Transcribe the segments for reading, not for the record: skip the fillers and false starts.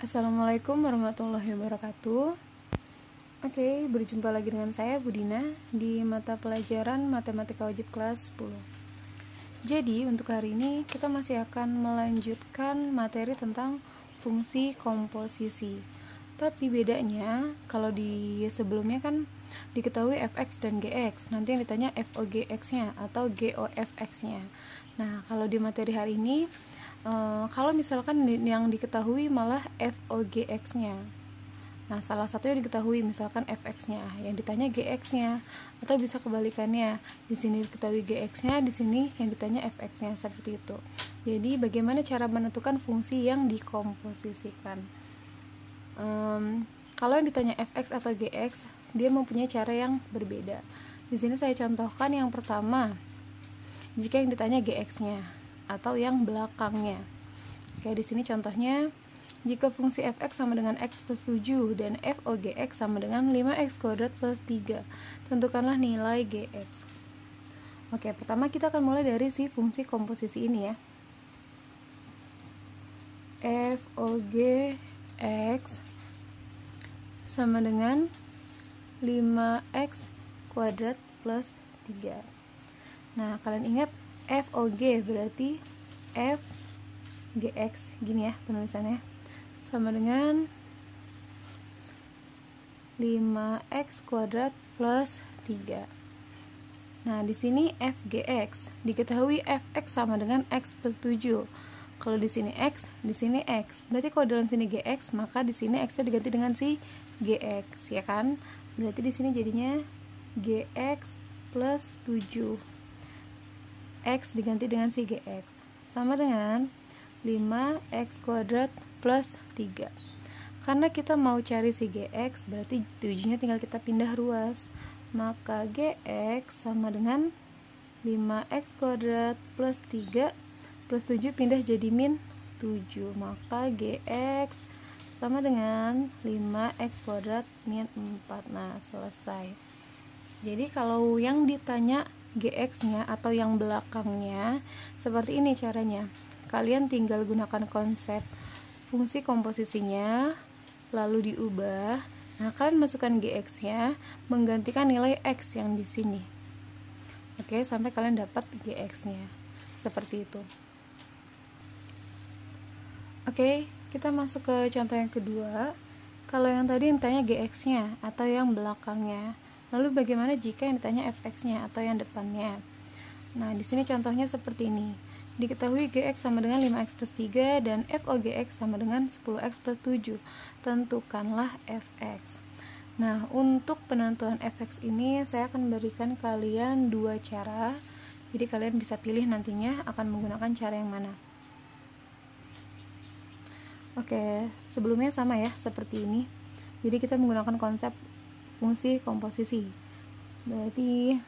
Assalamualaikum warahmatullahi wabarakatuh. Oke, berjumpa lagi dengan saya Budina di mata pelajaran Matematika Wajib kelas 10. Jadi, untuk hari ini kita masih akan melanjutkan materi tentang fungsi komposisi. Tapi bedanya, kalau di sebelumnya kan diketahui fx dan gx. Nanti yang ditanya fogx-nya atau gofx-nya. Nah, kalau di materi hari ini kalau misalkan yang diketahui malah fogx-nya. Nah, salah satu yang diketahui misalkan fx-nya, yang ditanya gx-nya, atau bisa kebalikannya. Di sini diketahui gx-nya, di sini yang ditanya fx-nya, seperti itu. Jadi, bagaimana cara menentukan fungsi yang dikomposisikan? Kalau yang ditanya fx atau gx, dia mempunyai cara yang berbeda. Di sini saya contohkan yang pertama, jika yang ditanya gx-nya atau yang belakangnya. Oke, di sini contohnya, jika fungsi fx sama dengan x plus 7 dan fogx sama dengan 5x kuadrat plus 3, tentukanlah nilai gx. Oke, pertama kita akan mulai dari si fungsi komposisi ini ya. fogx sama dengan 5x kuadrat plus 3. Nah, kalian ingat fog berarti f gx, gini ya penulisannya, sama dengan 5x kuadrat plus 3. Nah, di sini fgx diketahui fx sama dengan x plus 7. Kalau di sini x, di sini x. Berarti kalau dalam sini gx, maka di sini x-nya diganti dengan si gx, ya kan? Berarti di sini jadinya gx plus 7. X diganti dengan si gx sama dengan 5x kuadrat plus 3. Karena kita mau cari si gx, berarti 7-nya tinggal kita pindah ruas, maka gx sama dengan 5x kuadrat plus 3 plus 7 pindah jadi min 7, maka gx sama dengan 5x kuadrat min 4. Nah, selesai. Jadi kalau yang ditanya gx-nya atau yang belakangnya, seperti ini caranya. Kalian tinggal gunakan konsep fungsi komposisinya, lalu diubah. Nah, kalian masukkan gx-nya, menggantikan nilai x yang di sini. Oke, sampai kalian dapat gx-nya. Seperti itu. Oke, kita masuk ke contoh yang kedua. Kalau yang tadi ditanya gx-nya atau yang belakangnya, lalu bagaimana jika yang ditanya fx-nya atau yang depannya? Nah, di sini contohnya seperti ini. Diketahui gx sama dengan 5x plus 3 dan fogx sama dengan 10x plus 7. Tentukanlah fx. Nah, untuk penentuan fx ini saya akan berikan kalian dua cara. Jadi kalian bisa pilih nantinya akan menggunakan cara yang mana. Oke, sebelumnya sama ya, seperti ini. Jadi kita menggunakan konsep fungsi komposisi. Berarti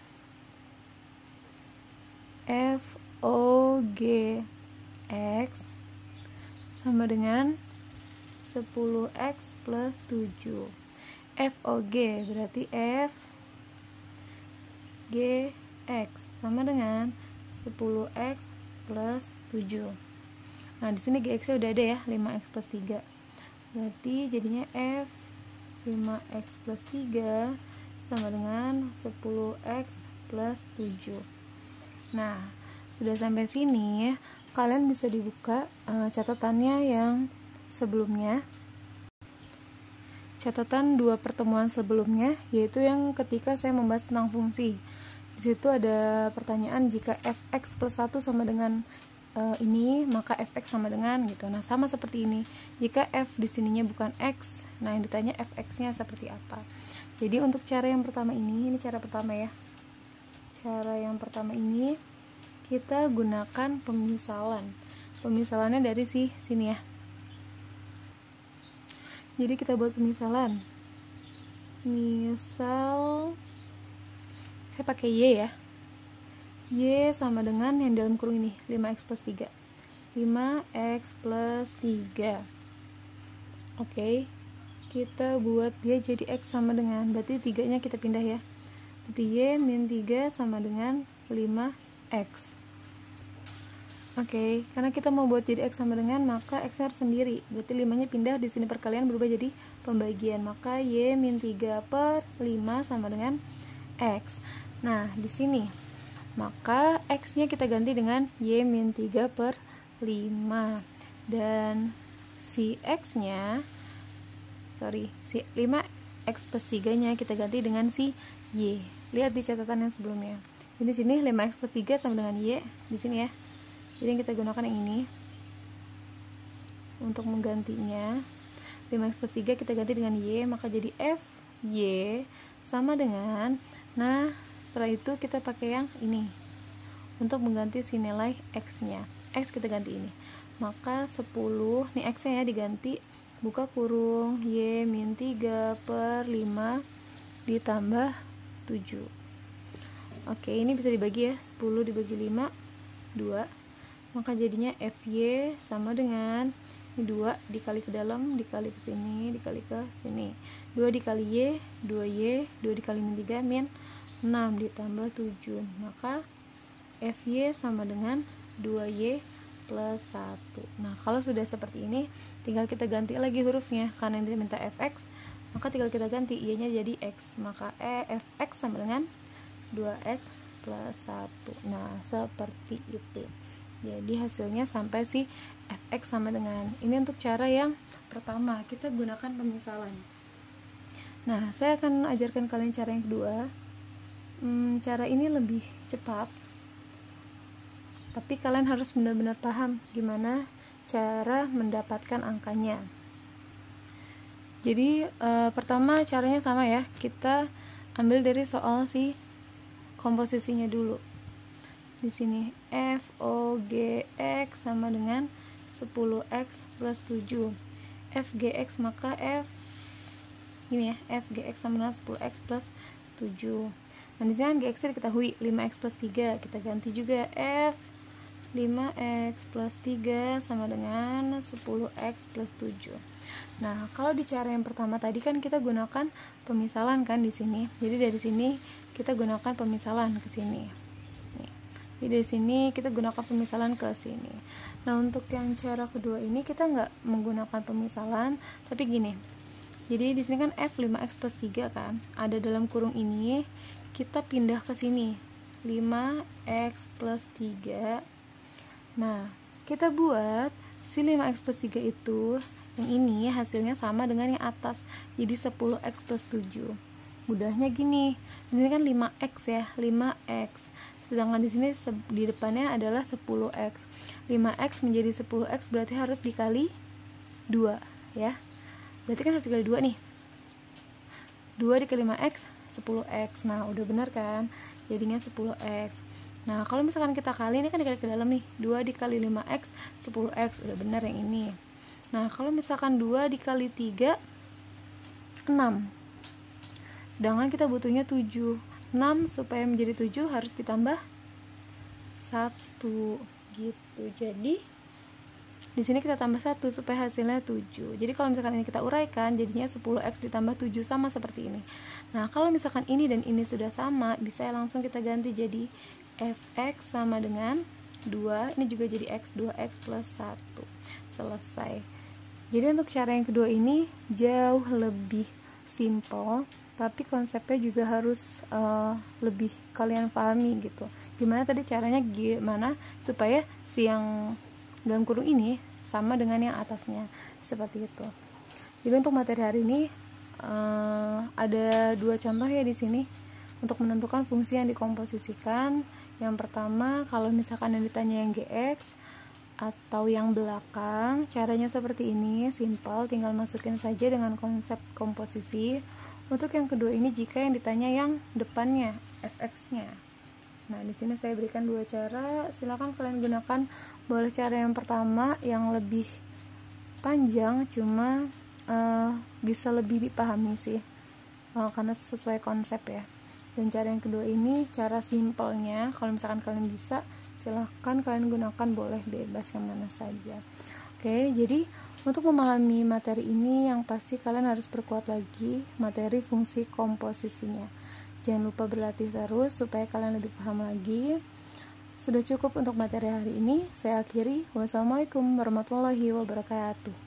fogx sama dengan 10x plus 7. Fog berarti fgx sama dengan 10x plus 7. Nah, di sini gx-nya udah ada ya, 5x plus 3. Berarti jadinya f 5x plus 3 sama dengan 10x plus 7. Nah, sudah sampai sini ya, kalian bisa dibuka catatannya yang sebelumnya. Catatan dua pertemuan sebelumnya, yaitu yang ketika saya membahas tentang fungsi. Di situ ada pertanyaan jika fx plus 1 sama dengan ini, maka fx sama dengan gitu. Nah, sama seperti ini. Jika f di sininya bukan x, nah yang ditanya fx-nya seperti apa. Jadi untuk cara yang pertama ini cara pertama ya. Cara yang pertama ini kita gunakan pemisalan. Pemisalannya dari sini ya. Jadi kita buat pemisalan. Misal saya pakai y ya. Y sama dengan yang dalam kurung ini, 5x plus 3. 5x plus 3. Oke, kita buat dia jadi x sama dengan, berarti 3-nya kita pindah ya. Berarti y min 3 sama dengan 5x. Oke, karena kita mau buat jadi X sama dengan, maka X harus sendiri. Berarti 5-nya pindah, di sini perkalian berubah jadi pembagian. Maka Y min 3 per 5 sama dengan X. Nah, di sini, maka X-nya kita ganti dengan Y min 3 per 5. Dan si X-nya, si 5X plus 3-nya kita ganti dengan si Y. Lihat di catatan yang sebelumnya. Jadi di sini 5X plus 3 sama dengan Y, di sini ya. Jadi yang kita gunakan yang ini untuk menggantinya. 5x plus 3 kita ganti dengan Y, maka jadi FY sama dengan, nah setelah itu kita pakai yang ini untuk mengganti si nilai X nya. X kita ganti ini, maka 10, nih X nya ya diganti, buka kurung, Y min 3 per 5 ditambah 7. Oke, ini bisa dibagi ya, 10 dibagi 5, 2, maka jadinya FY sama dengan ini 2 dikali ke dalam, dikali ke sini, dikali ke sini, 2 dikali Y, 2Y, 2 dikali min 3 min 6 ditambah 7, maka FY sama dengan 2Y plus 1. Nah, kalau sudah seperti ini, tinggal kita ganti lagi hurufnya, karena yang diminta Fx, maka tinggal kita ganti Y nya jadi X, maka Fx sama dengan 2X plus 1. Nah, seperti itu. Jadi hasilnya sampai si Fx sama dengan, ini untuk cara yang pertama, kita gunakan pemisalan. Nah, saya akan ajarkan kalian cara yang kedua. Cara ini lebih cepat, tapi kalian harus benar-benar paham gimana cara mendapatkan angkanya. Jadi pertama caranya sama ya, kita ambil dari soal si komposisinya dulu. Di sini FOGX sama dengan 10x plus 7. FGX maka ini ya, FGX sama dengan 10x plus 7. Nah, di sini kan GX diketahui 5x plus 3, kita ganti juga F 5x plus 3 sama dengan 10x plus 7. Nah, kalau di cara yang pertama tadi kan kita gunakan pemisalan kan di sini. Jadi dari sini kita gunakan pemisalan ke sini. Jadi di sini kita gunakan pemisalan ke sini. Nah, untuk yang cara kedua ini kita nggak menggunakan pemisalan, tapi gini. Jadi di sini kan F 5x plus 3 kan, ada dalam kurung ini, kita pindah ke sini 5x plus 3. Nah, kita buat si 5x plus 3 itu, yang ini hasilnya sama dengan yang atas, jadi 10x plus 7. Mudahnya gini, di sini kan 5x ya, 5x. Sedangkan di sini di depannya adalah 10x. 5x menjadi 10x berarti harus dikali 2 ya. Berarti kan harus dikali 2 nih. 2 dikali 5x 10x. Nah, udah benar kan? Jadinya 10x. Nah, kalau misalkan kita kali, ini kan dikali ke dalam nih, 2 dikali 5x 10x, udah benar yang ini. Nah, kalau misalkan 2 dikali 3 6. Sedangkan kita butuhnya 7. 6 supaya menjadi 7 harus ditambah 1 gitu. Jadi di sini kita tambah 1 supaya hasilnya 7. Jadi kalau misalkan ini kita uraikan, jadinya 10x ditambah 7 sama seperti ini. Nah, kalau misalkan ini dan ini sudah sama, bisa langsung kita ganti jadi Fx sama dengan 2, ini juga jadi x, 2x plus 1. Selesai. Jadi untuk cara yang kedua ini jauh lebih simple, tapi konsepnya juga harus lebih kalian pahami gitu. Gimana tadi caranya, gimana supaya si yang dalam kurung ini sama dengan yang atasnya, seperti itu. Jadi untuk materi hari ini ada 2 contoh ya di sini untuk menentukan fungsi yang dikomposisikan. Yang pertama, kalau misalkan yang ditanya yang GX atau yang belakang, caranya seperti ini, simple, tinggal masukin saja dengan konsep komposisi. Untuk yang kedua ini, jika yang ditanya yang depannya, Fx-nya. Nah, di sini saya berikan 2 cara, silakan kalian gunakan. Boleh cara yang pertama yang lebih panjang, cuma bisa lebih dipahami sih, karena sesuai konsep ya. Dan cara yang kedua ini cara simpelnya, kalau misalkan kalian bisa, silahkan kalian gunakan, boleh bebas yang mana saja. Oke, jadi untuk memahami materi ini yang pasti kalian harus perkuat lagi materi fungsi komposisinya. Jangan lupa berlatih terus supaya kalian lebih paham lagi. Sudah cukup untuk materi hari ini. Saya akhiri. Wassalamualaikum warahmatullahi wabarakatuh.